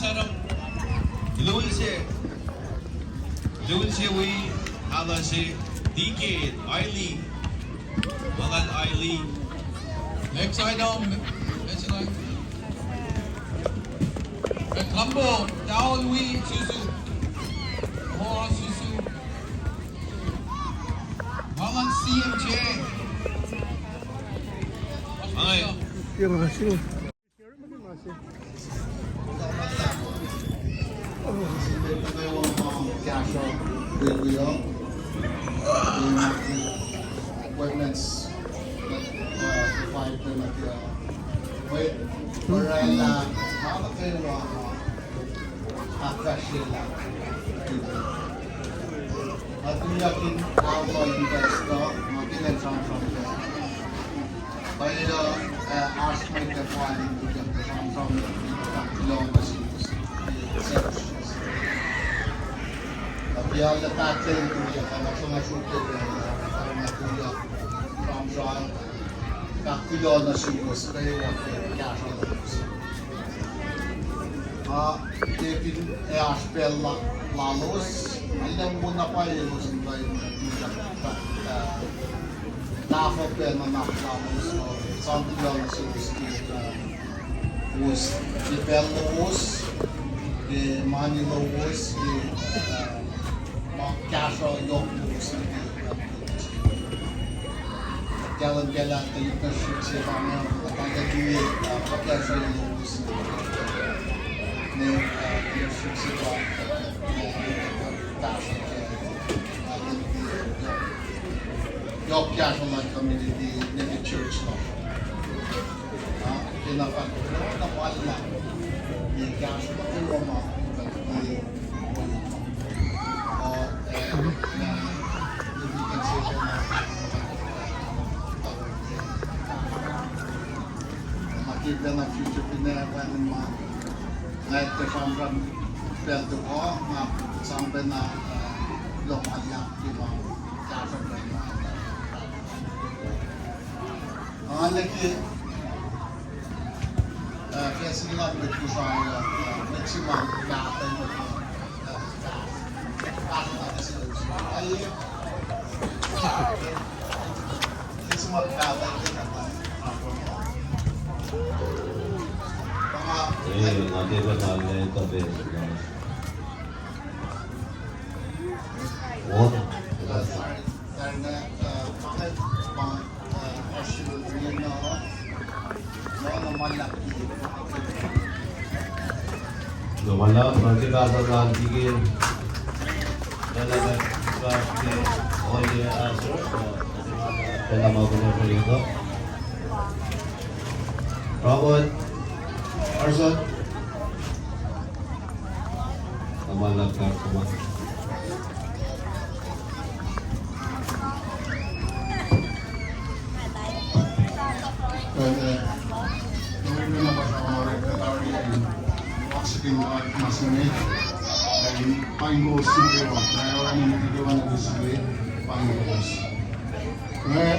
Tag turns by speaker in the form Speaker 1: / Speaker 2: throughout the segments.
Speaker 1: 사람 Tulensa we hala si Decade Ailey Malan Ailey. Next item, Lambo down we Susu More Susu Malan CMJ.
Speaker 2: Terima kasih.
Speaker 3: Jag har tagit till det här som har skjutit från Jean Kakulana Sivos det är kanske det är spela Lalos eller muna pa yun sa Nafo pena na Lalos Kakulana Sivos os de Belos de Manilos casual yok jalan-jalan ke internship sebagainya ada duit casual yok ni internship sebagainya yok casual community ni church lah kenapa kita malah di casual tu rumah makikita na future pinagawa ng mga night from Belto ko na sampai na lokal lang di ba kasa ba ang lagi kaya sila ko sa maximum kata mo semua kata
Speaker 4: nanti bertanya tapi
Speaker 3: karena pakai
Speaker 4: Lumala, nanti kasar nanti ke dalam pasti oleh asal dalam apa yang itu Robert Arson Kamalak Kartuma
Speaker 3: masih panggos sendiri, orang yang dijual di sini panggos.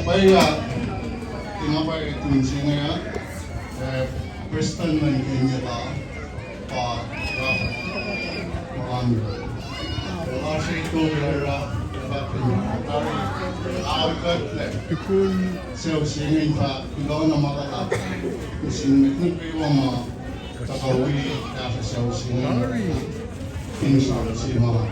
Speaker 3: Baiklah, kenapa itu misalnya Kristen menjadi Pak Melander. Asal itu adalah agak pikul seusingin Pak kalau nama kita usingin itu memang Takawi kaya seusingin insan si mga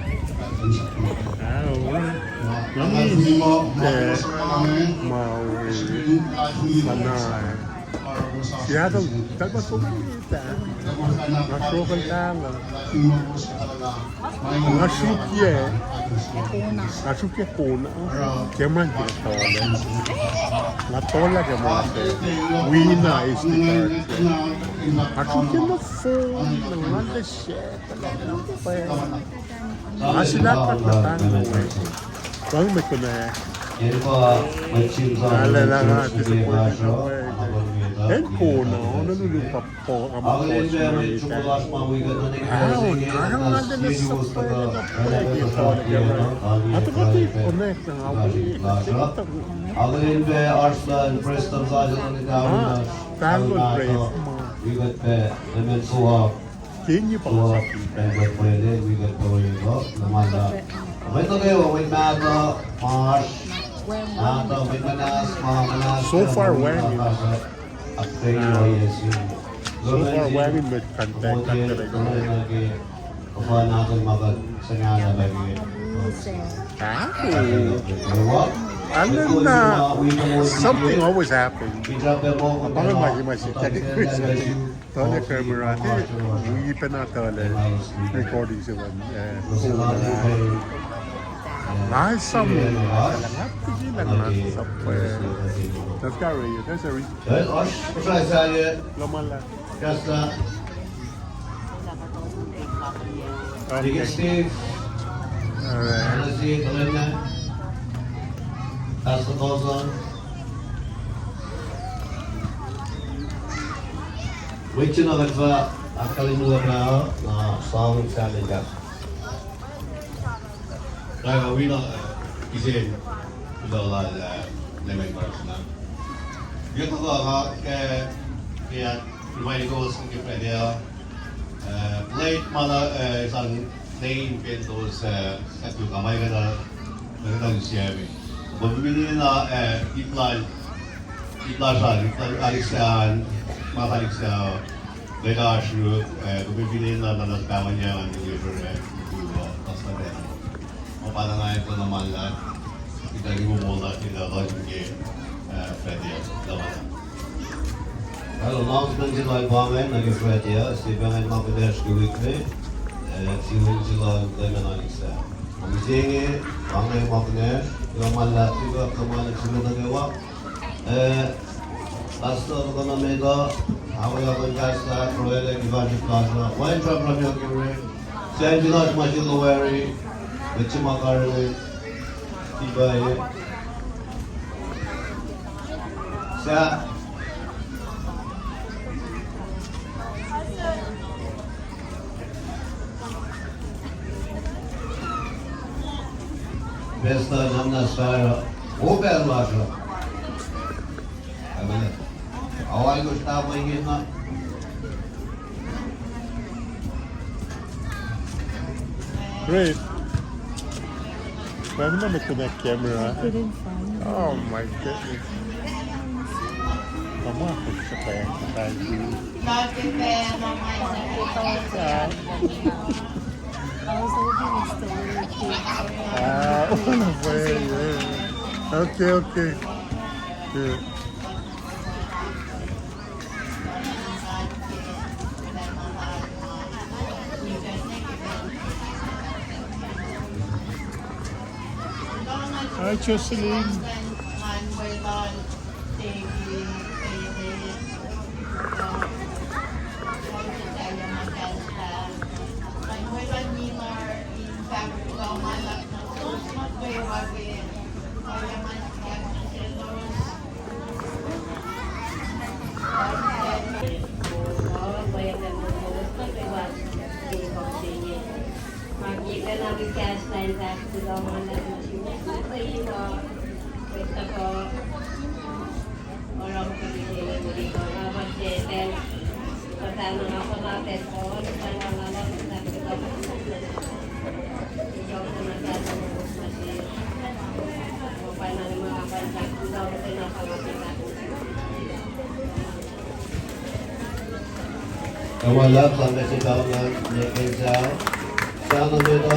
Speaker 2: Siya daw, dapat po kita. Masukal lang. Nasukye. Nasukye puna. Keman kita. Natola keman. Wina is the character. Nasukye na phone. Nanganda shit. Asilat patatan mo. Bang may kuna. Alala nga, disappointed ako eh. And po, no? Nalulungkap po ang mga KOSRAEAN. Araw nga din sa pwede na pwede ito. At ako ito i-connect ng awit.
Speaker 4: Ağlayın ve Arslan, Preston zaten
Speaker 2: Tangled Brave.
Speaker 4: Vivet ve Mehmet Suha,
Speaker 2: Kinyi pa
Speaker 4: tua
Speaker 2: sa kita.
Speaker 4: pembuat pele wigan poyo namanya wait okay wait mato mars mato wait manas manas
Speaker 2: So far, wearing.
Speaker 4: After yes
Speaker 2: So far, wearing with contact
Speaker 4: lagi apa natin magad sa ngana lagi
Speaker 2: Ano na, something always happens. Abangan masih tadi tole camera ni pernah tole recording sila. Nice some langat lang sampai. That's got radio. There's a laman lang. Okay.
Speaker 4: Steve.
Speaker 2: Alright.
Speaker 4: That's the close on. Which you know that actually mula na song selling gas.
Speaker 1: Kaya we not kasi wala lemon person na. Yung mga kaya may goals ng kaya late mana isang name pintos at yung kamay ka na siyabi. Bumili na itlan Alexan makalig sa legasyo bumili na nalaskawan niya ang deliver customer. Mapalangayan ko naman lang itali mo mula sila loging pwede naman.
Speaker 4: Hallo, announcement sila ibamen nag-fred ya. Sibangan mapaderski weekly. Siwin sila lemen Alexa. Magisingi, bangay mapader. Yung malat juga kemarin sudah nagawa. Lasta ko na mega. Ako yung kasta proyekto Ivan Plaza. Why problem yung kiri? Sa engineer machine loweri. Which makarili. Iba ye. Sa Besta namna sfera Opel vaša. A ovaj go štabo jedna.
Speaker 2: Great. Pwede naman connect camera. Oh my goodness. Tama ako sa kaya tayo. Una fue, yeah. Okay. Yeah. Hi, Jocelyn.
Speaker 5: Makikita namin cash line sa sila mga nag-machine. Sa iyo, pwesta ko. Orang ko pinili mo dito. Kapag jetel, kasama nga ako natin ko. Sana nga lang, sabi ko ba ikaw na nagkasama mo sa machine. O paano ng mga contact, daw ko pinapalapit natin.
Speaker 4: Kamalap sampai si kau yang nekensau. Sana dito.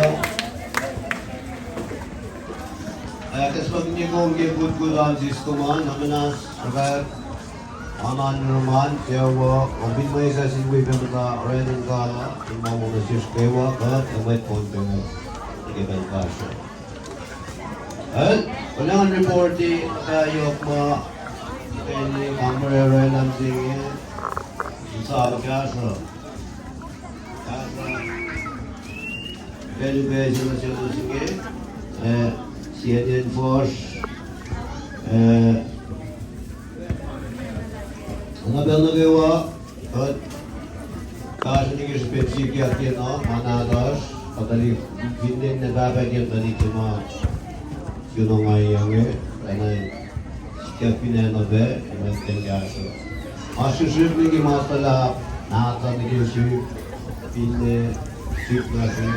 Speaker 4: Kasbag niyo kung gibud-gulan sistuman, namanas, agad, anan naman, tiyawa, mabin mo isa sinwi pemata rin ang kala, imaw mo na sis kewa, kat, ang may ponte mo, ikiban kasyo. At, walang reporti tayo ma, kaya kamera rin ang singin, sa kasa. Kasa, kaya beso na siya sige, CNN Force, ang abel nagawa, at kasi niging sa pepsikyak yan, manadas, patali, hindi na dapat yan dito mga sino nga yung sikyak pinanabe, iman kanyasa. Asusip niging mga tala, nakata niging si Pinne, Südlachen,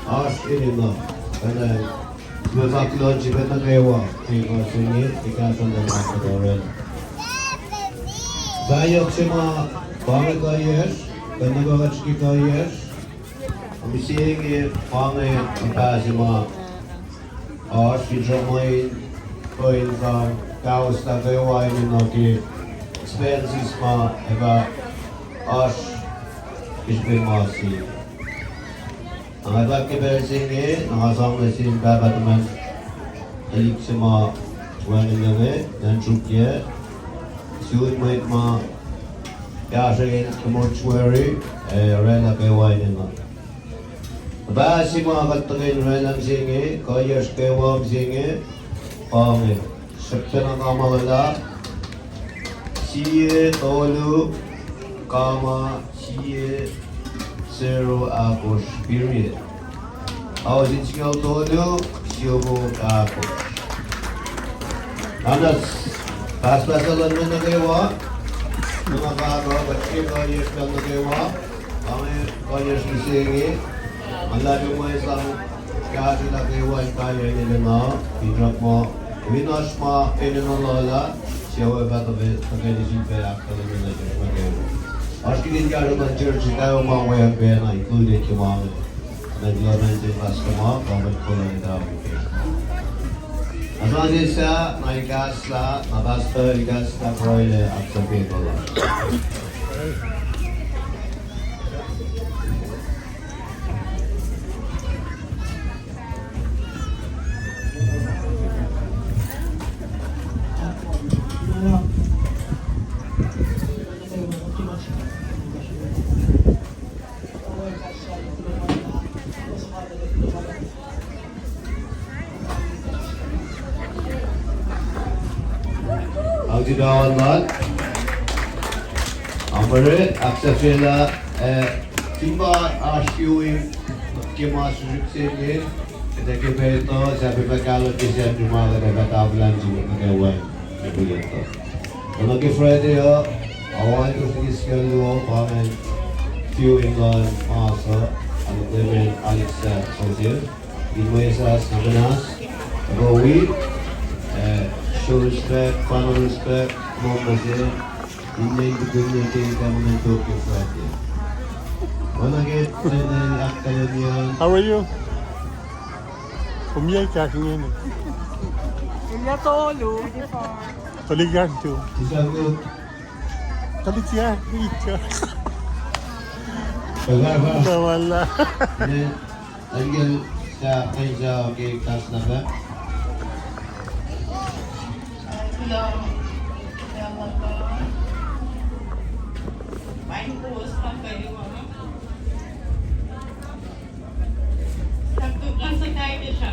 Speaker 4: Arsch Illinois. Dann wir sagen Leute, wenn man gewa, die Singe, die ganzen der Markt der Saya cuma bangun kayes, kena bangun sikit kayes. Kami singe bangun apa cuma Arsch di Jamain, koin kan kaos tak gewa ini nanti expenses ma eva Arsch isbe masih. Ang iba kibersinge, nakasamlesin babatuman alik sama wanin gawe dan trukye. Suit might ma yashin the mortuary rela kewa nila. Ba si mga katagin relang singe, kayas kewa singe, pange. Septa na kamalala, siye tolu, kama siye. Zero apos period. Awas in skill todo, siyobo apos. Anas, pas-pasalan mo na kayo, mga kagawa, ba't kayas ka na kayo, kami kayas nisingi, ang labi mo isang kasi na kayo ay kaya nila na, pinrak mo, winas mo, pinanalola, siyaw ay bato pagkainisip kaya akala nila siya magawa. Aski din karo ng church tayo mga way pena included yung mga naglaman din pas ko mga comment ko lang ito. Asal din sa naigas la nabasta igas na proile at sa people. Ang didawan lang, amare aksafela timba asyuin kemasuk sini, kita kebeto sabi pagkalo kisah cuma ada tablan juga ngewan kebeto. Kalau ke Friday awal itu sedikit sekali pamen few England masa alibet Alexa sosial, inwesas nabenas, Rowi. Show respect, final respect, moment there. Hindi community kami ng Tokyo Friday. Wala get na akademya.
Speaker 2: How are you? Kumiyay ka ngayon.
Speaker 6: Kaya tolo.
Speaker 2: Paligan to.
Speaker 4: Isang ko.
Speaker 2: Talit siya. Ika.
Speaker 4: Pagkaba.
Speaker 2: Wala.
Speaker 4: Lagyan sa kayo sa okay class na ba?
Speaker 6: Main post lang kayo. Sakto lang sa kayo siya.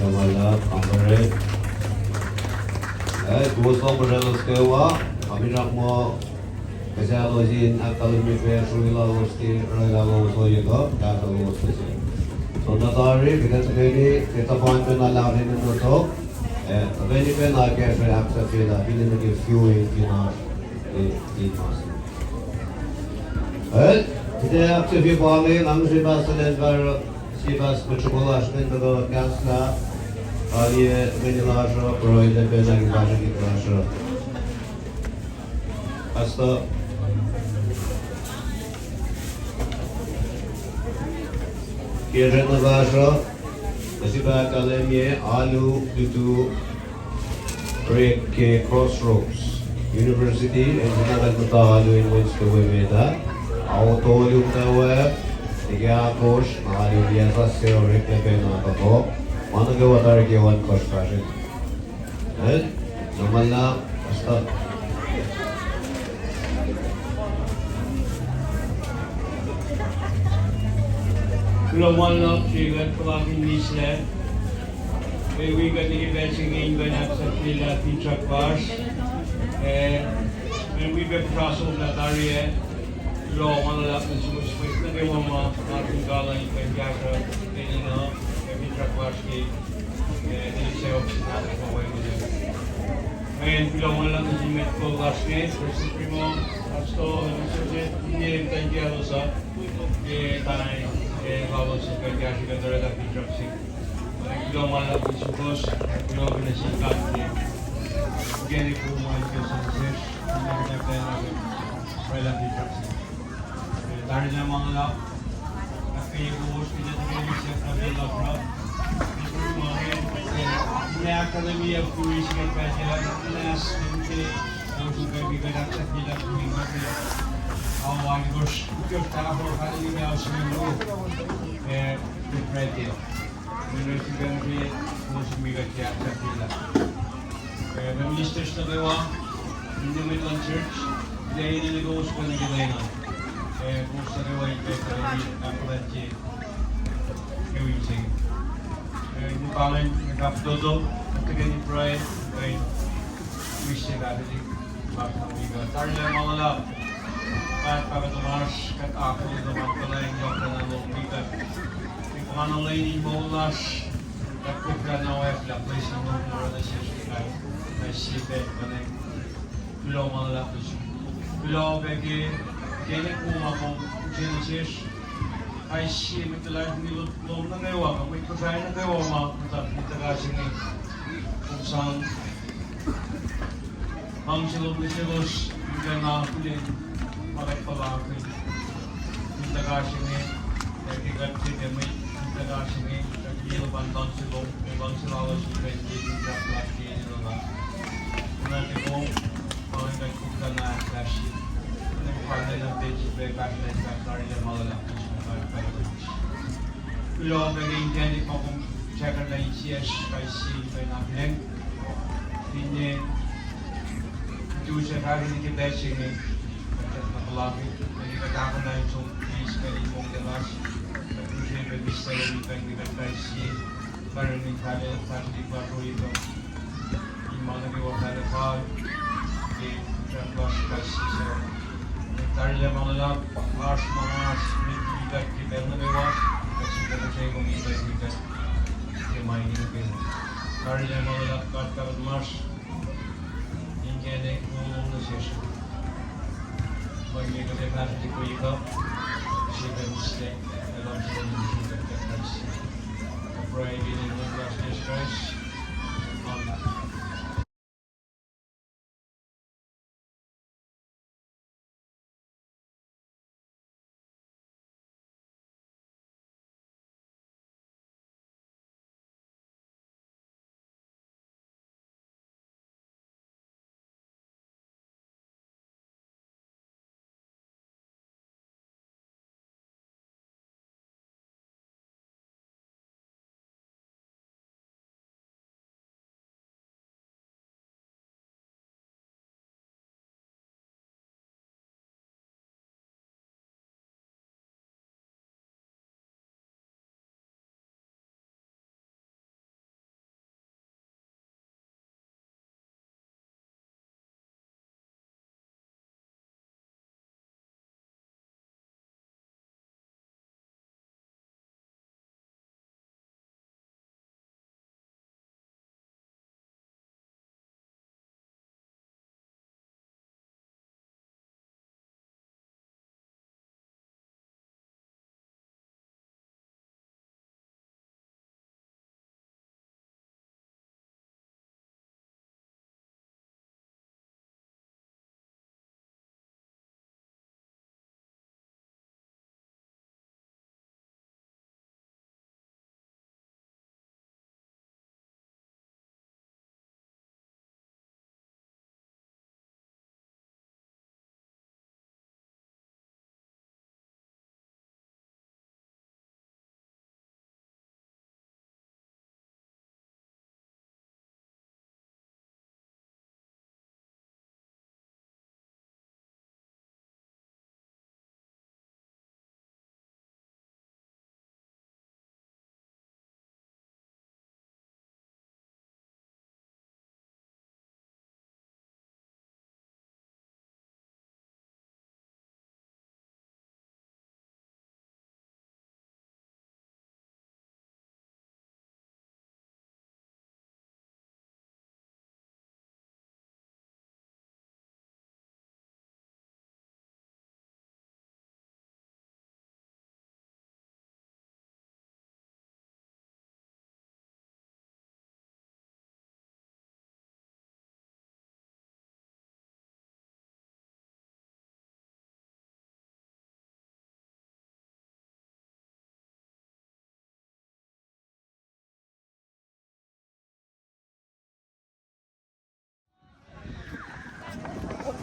Speaker 4: Wala, amare. Gusto ko rin sa kawa. Kami nak mo kasi ako sin academic fair suila gusti rela gusto yun dato gusto siya. So natari because kaya kita point na lang rin ng to. When you can like as access fila hindi na give fuel kina mas. Kita access fi pali lang si basalan para si bas kuchulas ng to kansla. Aliye venilasho proide bezang baje kitlasho. Hasta Kierzen lasho Kasi ba kalemye alu dito rek ke Crossroads University and sinagal mo ta alu in Wednesday Wemeda. Ako tolong na web. Tiga kosh alu biasa seo rek na pena ako. Mana gawa tarik yawan kosh passion. And naman lang basta.
Speaker 7: Global Love Trigger Kawagin Nislet. We got the events again by Napsa Pila Pizza Bars. And we've been crossing that area. Global Love is supposed to be one more Martin Gala in Kajaka, Pizza Bars Gate. And they say, oh, away with them. And Global Love is in Metro Last Gate, versus Primo, Asto, and Mr. Tangialosa. Vamos a ver que hace que todo el arbitraje sí. Yo mal la pusimos, yo que necesitaba que de como hay que hacer, no me pena que el arbitraje. Dar la mano la que yo busco ya que me se hace la prueba. La academia fue que para las gente no se ve que la actividad fue Ai gosto que eu estava a ligar o senhor de prédio. Nós tivemos aí nos amigos aqui à Capila. Na ministra estava lá, no Midland Church, daí ele ligou os colegas de lá. Gostava lá em Petra, a colete eu ensino. No Palen, na Capitodo, que ganhei praia, me chegar ali, para comigo. Tarde é mal lá. Kahit pagkatumas, kahit ako nito magpalay niyo ka na lumita. Yung kung anong lainin mo ulas, kahit kukla na wef, lapis na nung mura na siya kahit na sipet ka na yung pilaw mga lapis. Pilaw bagi, kaya kuma kong genesis, ay siya magtalay nilutulong na ngayon, kung may kusay na ngayon, mga kasi ni kung saan ang silog na silos, yung na kulin, Makat pabakit. Yung tagasi ni, nagigat si Demi, yung tagasi ni, nagdilo bantan silong, yung bang silawas yung benji, yung jack di nila ba. Kung natin kong, mga nagkukta na kasi, nagpapalay ng benji, backline, backline, yung malalak, yung backline. Pero magiging hindi pa kung checker na yung CS, kay si, kay natin. Hindi, ito siya kari ni Kibesi ni, Lagi, jadi katakan dari Congkis dari Monggelas, kemudian berbisa dengan dikatakan baru ni kali tadi baru itu, imana diwakil kal, di terkelas kasih so, tadi le malah mars, kita kita menewak, kasih kita saya kita main ini pun, tadi le malah kata mars, ini ada ngomong sesi. Magiging kasi di ko ikaw, siya ka mistake, alam siya yung nagkakasi. Pray in the name of Jesus Christ.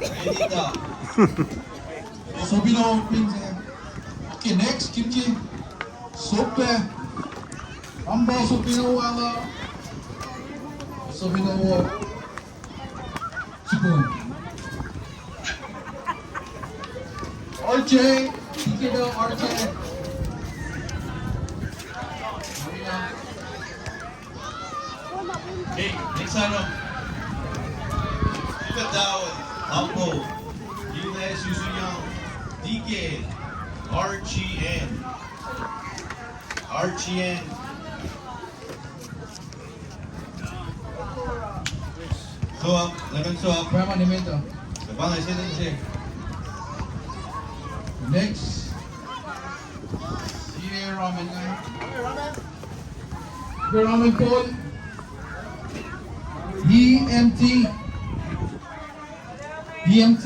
Speaker 7: Renita.
Speaker 3: Sobino Pinze. Okay, next, Kimchi. Sope. Ambo Sobino Wala. Sobino Chipon. RJ. Kikido RJ.
Speaker 7: Okay, next ano? Ika down. Ampo. Yunez Yusuyang. DK. RGN. RGN. Suwak. Laban suwak.
Speaker 3: Brahma Nimito.
Speaker 7: Kapangay siya.
Speaker 3: Next. Senior Ramen guy. The Ramen Paul. DMT. DMT.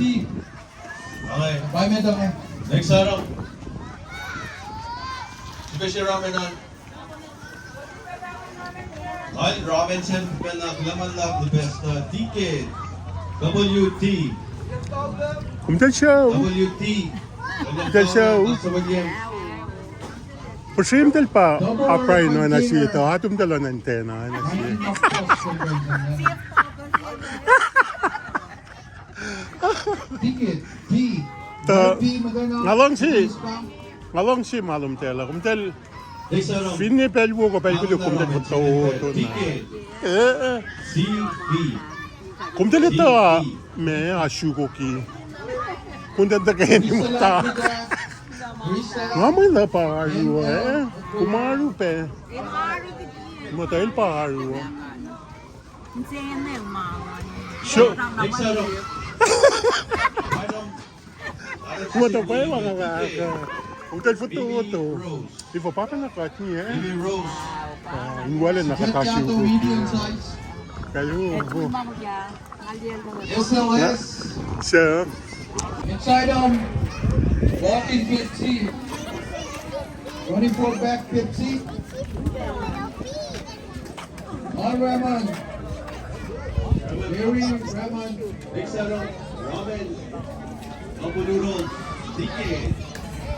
Speaker 7: Okay.
Speaker 3: Bye, Medong.
Speaker 7: Next araw. Special ramen on. Al Robinson pinaglaman lang the best ticket. WT.
Speaker 2: kumtel show.
Speaker 7: WT.
Speaker 2: Del show.
Speaker 7: Sa William.
Speaker 2: Pushim del pa apray no na sito. Hatum del on antena na sito.
Speaker 3: Ticket. B.
Speaker 2: Ta-
Speaker 3: B. Magana.
Speaker 2: Ngalong si malum tela. Kumtel
Speaker 7: Next araw.
Speaker 2: finne pelwo ko pelwo kumtel ko to na.
Speaker 7: Ticket. CB.
Speaker 2: kumtel ito me ashugo ki. Kumtel da kayo ni mo ta. Ngamoy na paharu Kumaru pe. Motel paharu. Show.
Speaker 7: Next araw.
Speaker 2: Moto pa yung mga kaka. Kumtel futo to.
Speaker 7: Rose.
Speaker 2: Ifo pa ka nakatni
Speaker 7: Bibi Rose.
Speaker 2: Ingwale nakatashi
Speaker 3: Macchiato
Speaker 2: ko.
Speaker 3: medium size.
Speaker 2: Kayo.
Speaker 3: SLS.
Speaker 2: Siya.
Speaker 3: Inside walking Pepsi. 24 back Pepsi. On Raman. Very Raman.
Speaker 7: Next araw. Ramen. Abu Noodles. Ticket.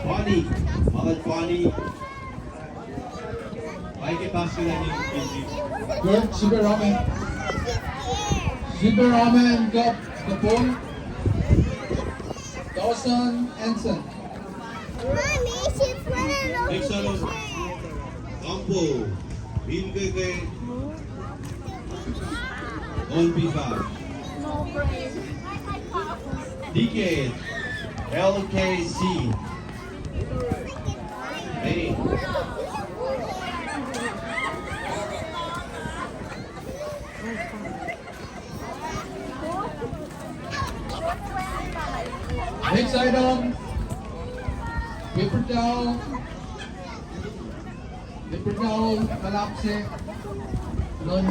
Speaker 7: Funny. Mahal funny. Ay kipas ko lang yung pinji.
Speaker 3: Good. Super Ramen. Super Ramen Cup. Kapon. Dawson Ensign.
Speaker 7: Next araw. Ampo. Bilgay kay On B5. Ticket. LKC. Hey.
Speaker 3: Next item. Paper towel. Paper towel. Malapse. Non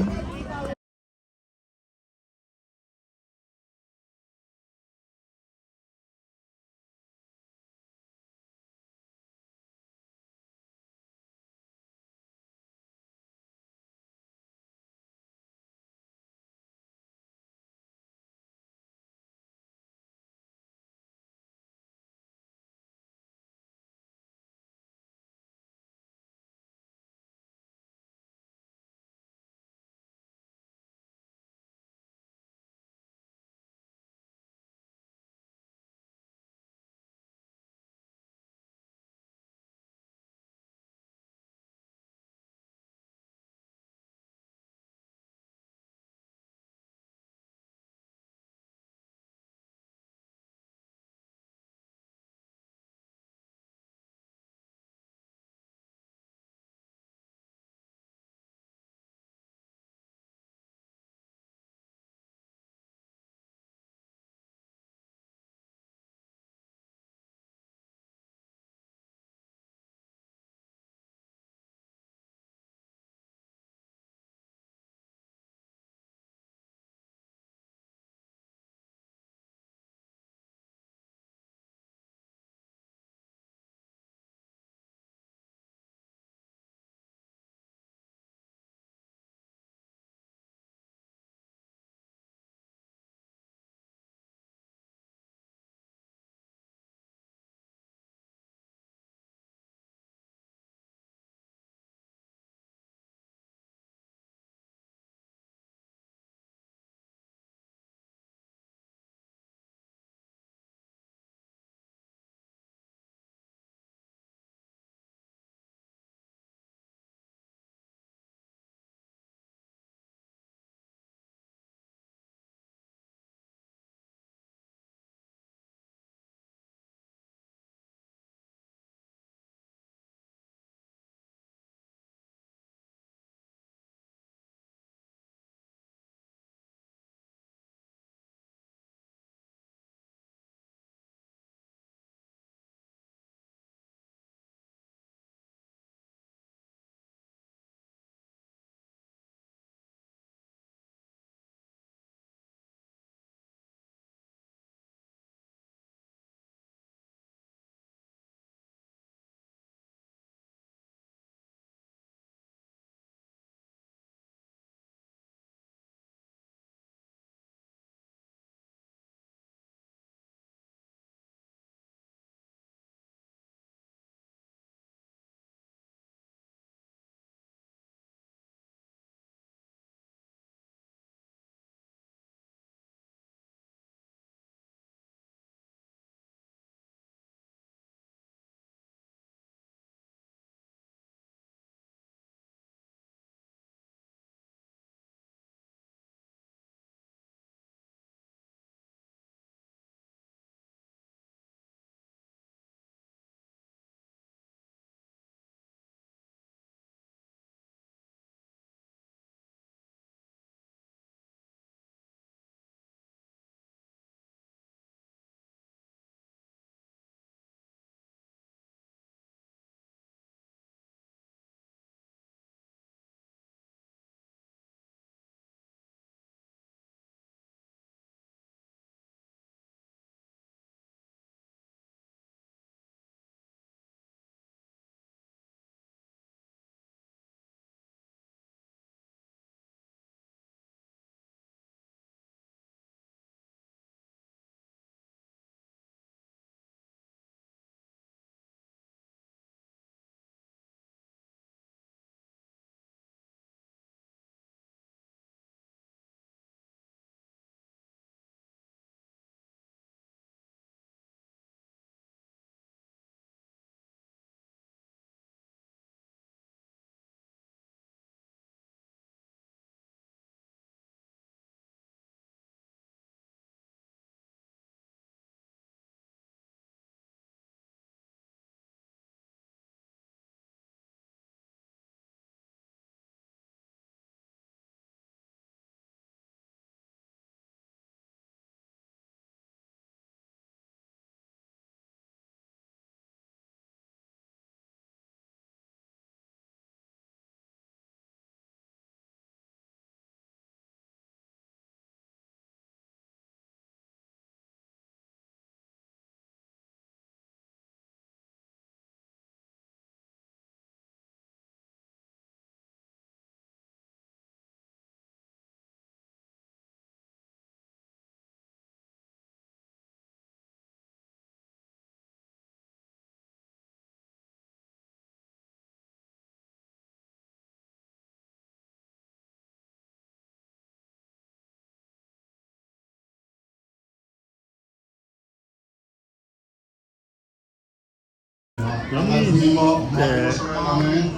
Speaker 2: Namiss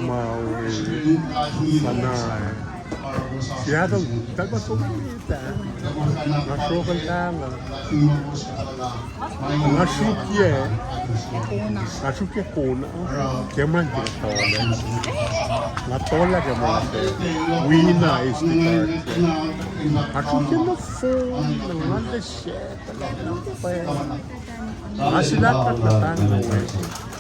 Speaker 2: Maui, Sanay. Seattle, talba sumita. Nasukal tanga. Nasukye. Nasukye kuna. Keman ginatola. Natola keman. Wina is the character. Nasukye na phone. Nanganda shit. Asilat at natango eh.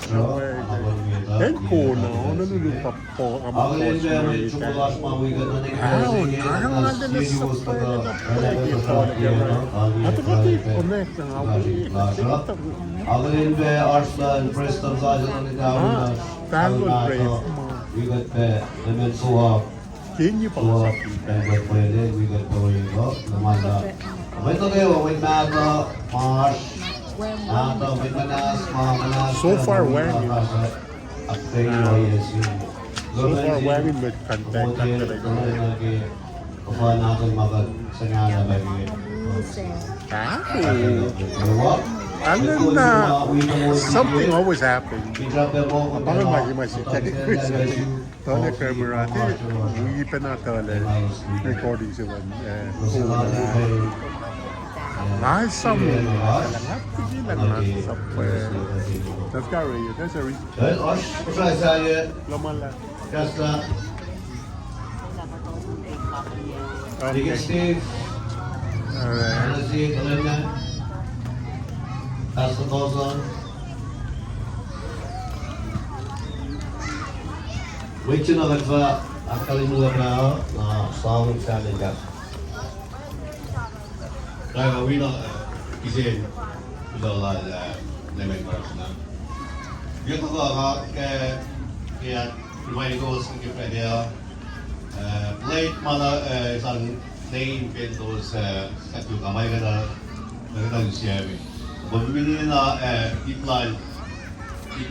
Speaker 2: And kuna, nalulupa po ang
Speaker 4: Ağlayınca
Speaker 2: Cosraean.
Speaker 4: çubulaşma uyguladığını
Speaker 2: Wow, narang nanda na sa pwede na pwede po na gano'n. At pati connect na nga po.
Speaker 4: Ağlayınca Arslan Preston zaten gavurlar.
Speaker 2: Tango brave.
Speaker 4: Uygat be hemen suha
Speaker 2: Kini pa
Speaker 4: suha
Speaker 2: sa
Speaker 4: uygat pwede uygat pwede namanda. Wait kayo wait na Mars. Wait manas manas.
Speaker 2: So far when you
Speaker 4: At kayo yes.
Speaker 2: so far when you with contact talaga.
Speaker 4: Kuha natin magsanyana lagi.
Speaker 2: Ano na, something always happens. Abangan magi-masita ni Chris. Tole camera, hindi pa na tole recording sila. Nice someone. Tigilan na sa pwede. That's got radio. There's a reason. Laman lang. Okay.
Speaker 4: Steve.
Speaker 2: Alright.
Speaker 4: Pass the balls on. Wait na nagfa akalimutan na sawang challenge ka.
Speaker 1: Kaya wina kasi wala naman para na. Yung ko kaya remind ko sa kaya plate mana isang name pintos sa kamay ka na siya. Bumili na itlan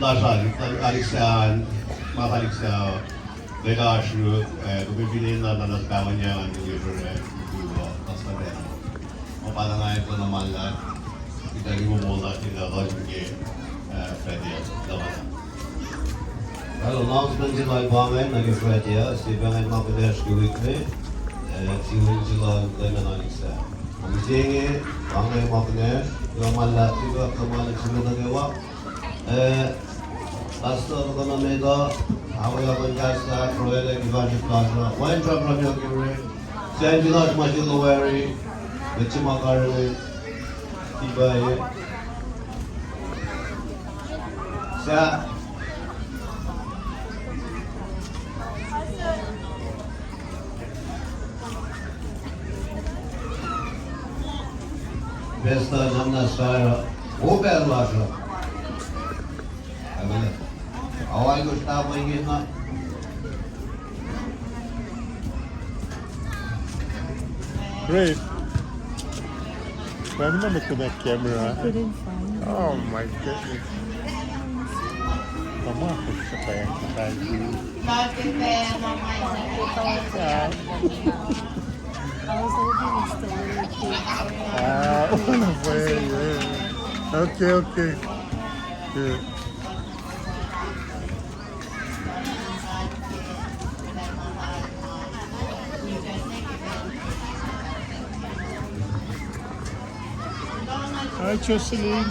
Speaker 1: KOSRAEAN mabalik sa bagage bumili na nasbawan niya ang deliver to Fundraiser. Para nga ito naman lahat, itali mo muna sila Roger Freddy Lawan.
Speaker 4: Well, announcement sila ibamen naging Freddy Stephen ay mapiderski weekly. Sinulit sila lemen alisa. Magisingi, pangay mapiner, kamal sila kamal sila nagawa. Basta ko na meda, away ako kasta, proyekto givaji plaza. Wine drop from your giving. Sen Village Majilawari. Bच्चे makarne ibaye sa besta namna sara o berlaja evet awal gusta paingin na
Speaker 2: Great. Pwede na mag-connect camera. Oh my goodness. Tama ako sa kaya tayo.
Speaker 6: Bakit pera may
Speaker 8: I was hoping it's the little kid.
Speaker 2: Wala pwede. Okay, okay. Yeah. Hi, Jocelyn.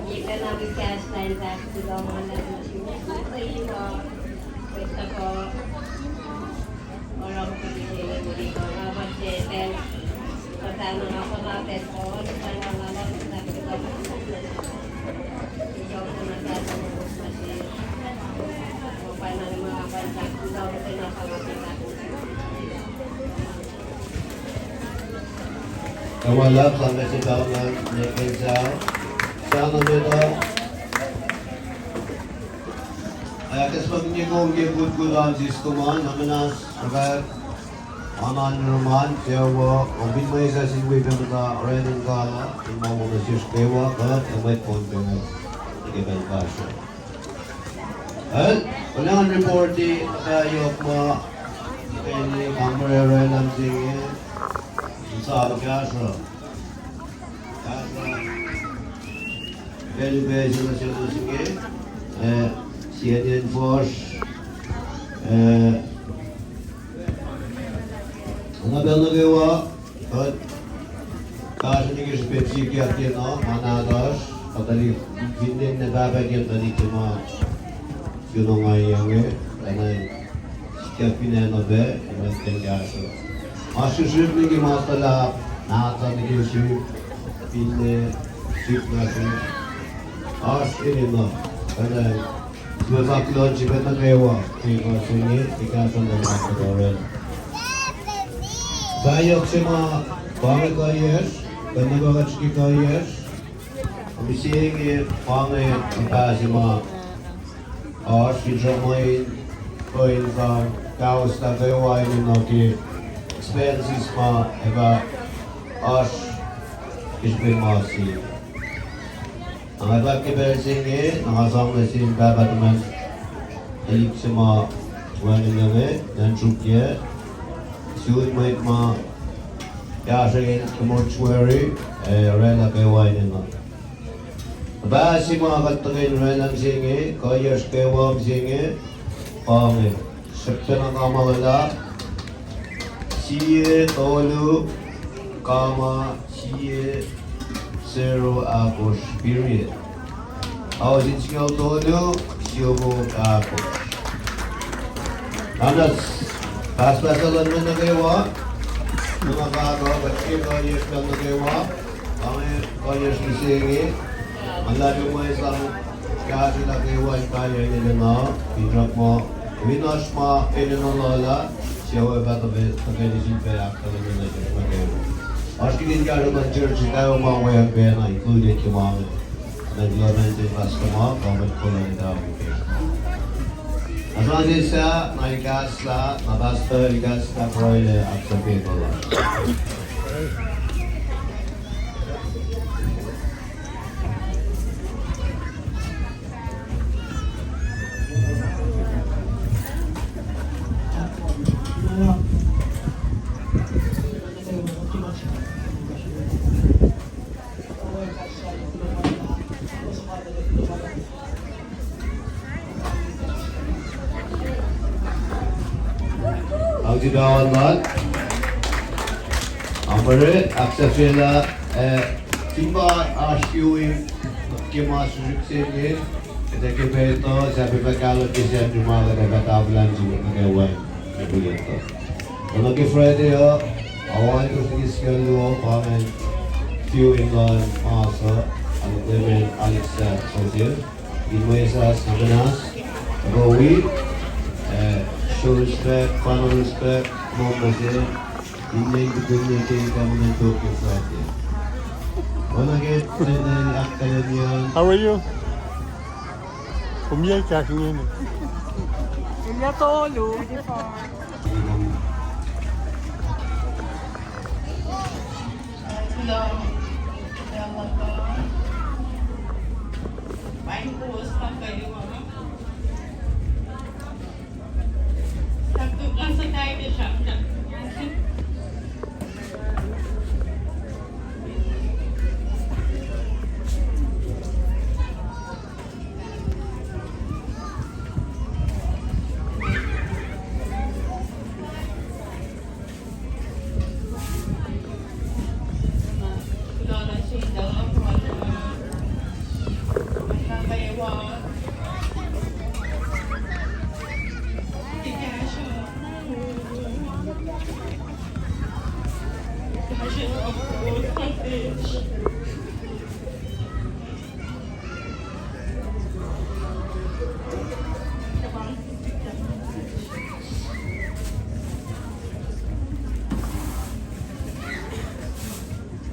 Speaker 5: Makikita namin cash transaction sa mga nag-machine. Sa iyo, basta ko, orang pinili mo dito na budgetel. Kasama nga ako natin po, sana nga lang sabi ko ikaw ko nagsasamubos kasi kung paano ng mga transaction daw ito na pangapitan.
Speaker 4: Kawalap sampai si kawan Tulensa. Sana dito. Ayakes pagnikom ke budgulan sistuman namanas agar aman normal tewa obin mai sa sinwi pemata renin kala imam mesis tewa kalat emai pon dengan ikan kasho. Ulangan reporti ayok ma ini kamera renam singe sa kasho. Very very national singe CNN Force Ang nagawa at kasi niging spesifik yan no managas padali hindi nagabagyan tadi cuma yun nga yang karena siya pinanobe iman kaso asusip nigi masalah nata nigi sip pinne sip natin as ini no karena sebab lo jika nak kewa kita sini kita sudah makan. Bayok semua pangai kayes, kena bagat sikit kayes. Mesti ini pangai kita semua as kita main koin kam kaos tak kewa ini nanti expenses ma eba as kita masih. Ang iba't ibang singe, nakasama na sin dapat naman alik sa mga wanin namin, ng trupye. Suot mo it mga yasagin sa mortuary, rela kayo wanin na. Ba si mga katagin relang singe, kayas kayo wang singe, pangin. Sakta ng kamalala, siye, tolo, kama, siye, 0 apos period. Ako sin singaw todo, siyobo apos. Anas, pas-pasalan mo na gawa, mga kagawa, kasi kanyas ka na gawa, kanyas ni singi, ang labi mo isang kasi na gawa, kaya nila na, pinrap mo, winas mo, lola, siya ay batabi, pagkalisin kaya talaga na siya magawa. Aşkın yardım church tayo mga pena included yung mga naglaman pas kama comment ko lang daw. Asal sa naikas la nabasta ikas na proile at sa people. Ang sigawan lahat. Ang pare, aksa sila, simba asyuin kimasuk sini, kita kebeto, sabi pagkalot kasi dumala na katablan siya magawan ibu itu. Kalau ke Friday awal itu segi sekali pangan viewing on masa, anak level Alexa sosial, Indonesia sebenas, Rowi. Show respect, final respect, members in the community government talking Friday. When I get to the academia,
Speaker 2: How are you? Kumiyay ka kanya.
Speaker 8: Ilya tolo.
Speaker 6: Hello. Main post pa kayo mga. Nagtukan sa tayo ni siya. var. Cash. Cash is of course fish.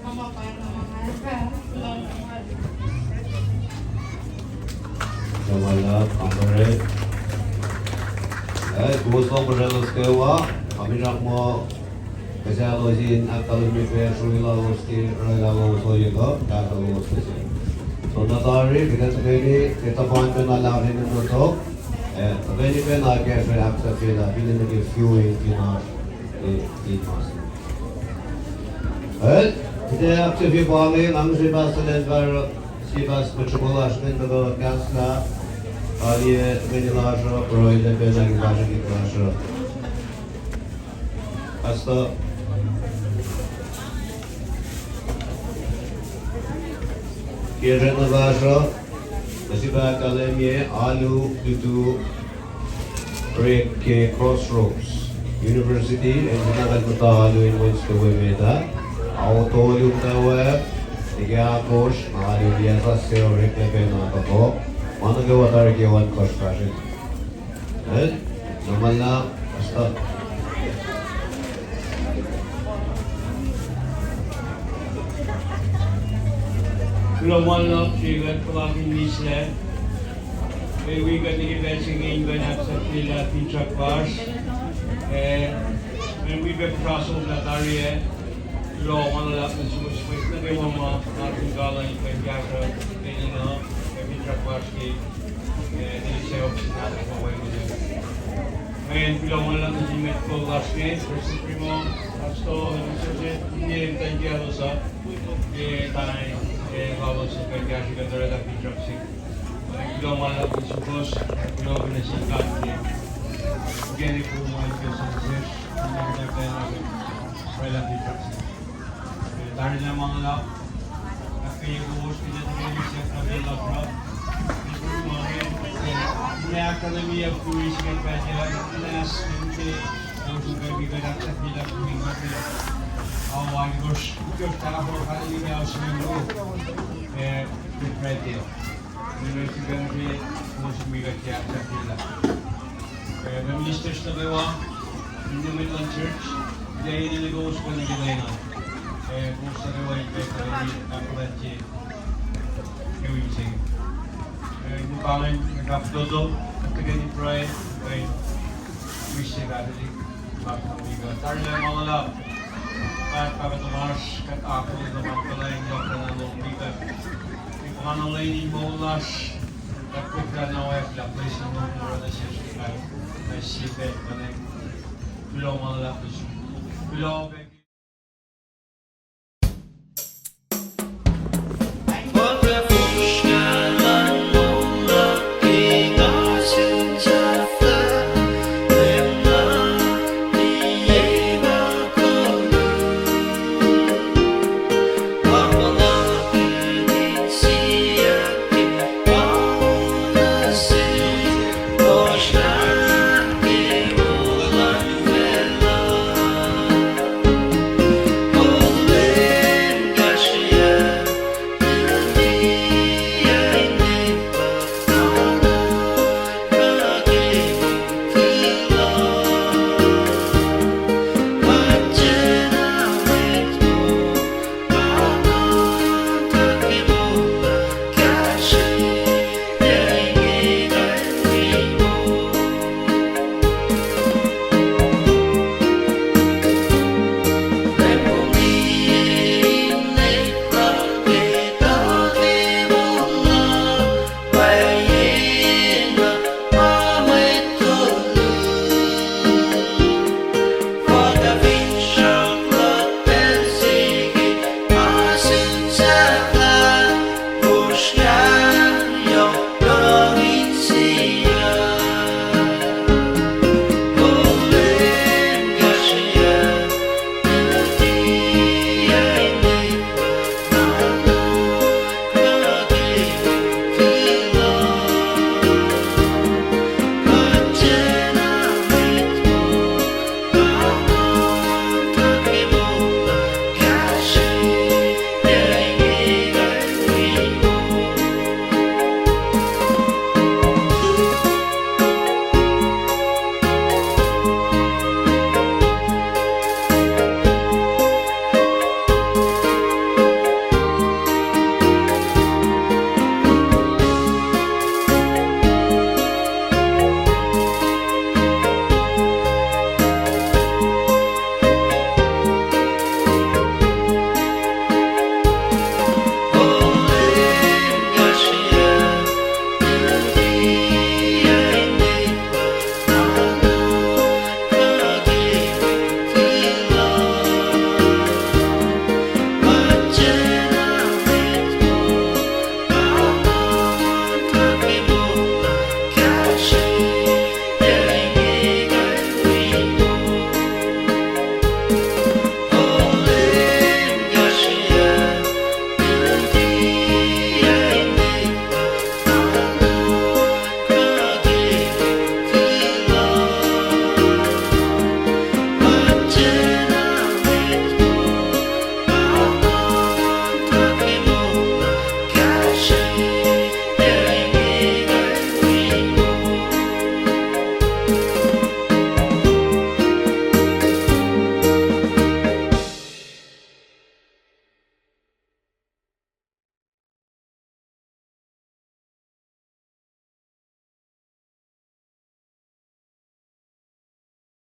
Speaker 6: Mama pa naman ka.
Speaker 4: Wala, pangkaret. Gusto ko rin ang skawa. Kabinak mo kasi ako sin akademi pe surilagos ki relagos hoyego kakagos kasi. So natari because really kita point pe na lavin mo to. Very pe na kaya pe aksa pe na bilin ke fueling kina mas. Kita aksa pe bali ang sibas ledvar sibas metropolasmen do kasla. Aliye beni lasho proide pe na gibaje ki lasho. Hasta Kirena Vasha, Nasiba Akademiye, Alu, Dutu, Reke Crossroads University, and Nagal Mutahalu in Winston Meta, Auto Yutawe, Igakosh, Alu Diasa, Seo Reke Penatako, Managawatar Gewan Kosh Fashion. Namala, hasta.
Speaker 7: Glomanla Trigger Kulaki Nisle. We got the events again when at Sapila Pizza Class. When we were crossing that area, Glomanla is with the Mama, Martin Gala, and Yaka, Pizza Class, they say optional for when we do. And Glomanla is in Metro last night, first primo, Asto, and Tangialosa, Vamos a ver que aquí vendrá la pizza. Yo mal la pizza plus, yo que necesito que ni como hay que hacer, no me pena para la pizza. Dar la mano la que yo busco que tiene que ser también la pro. La academia fluís que pede las que vamos a ver que la actividad comunitaria. Ağaç gökten korkan gibi aslında bir prediyo. Üniversiteden bir konuşmayı yapacaklar. Ben işte była in the Midland Church, gdzie innego usługę gilena. Powstały i bekali akurat kiełbasy. Bukangan nagapdodo, tagani pray, wishy-washy, makamiga. Tarla malala. Pagkatapos ako naman pala yung yung bigat. Yung pangalan mo lash, dapat ka na wala place mo mura na siya na sipet, below malapit. Below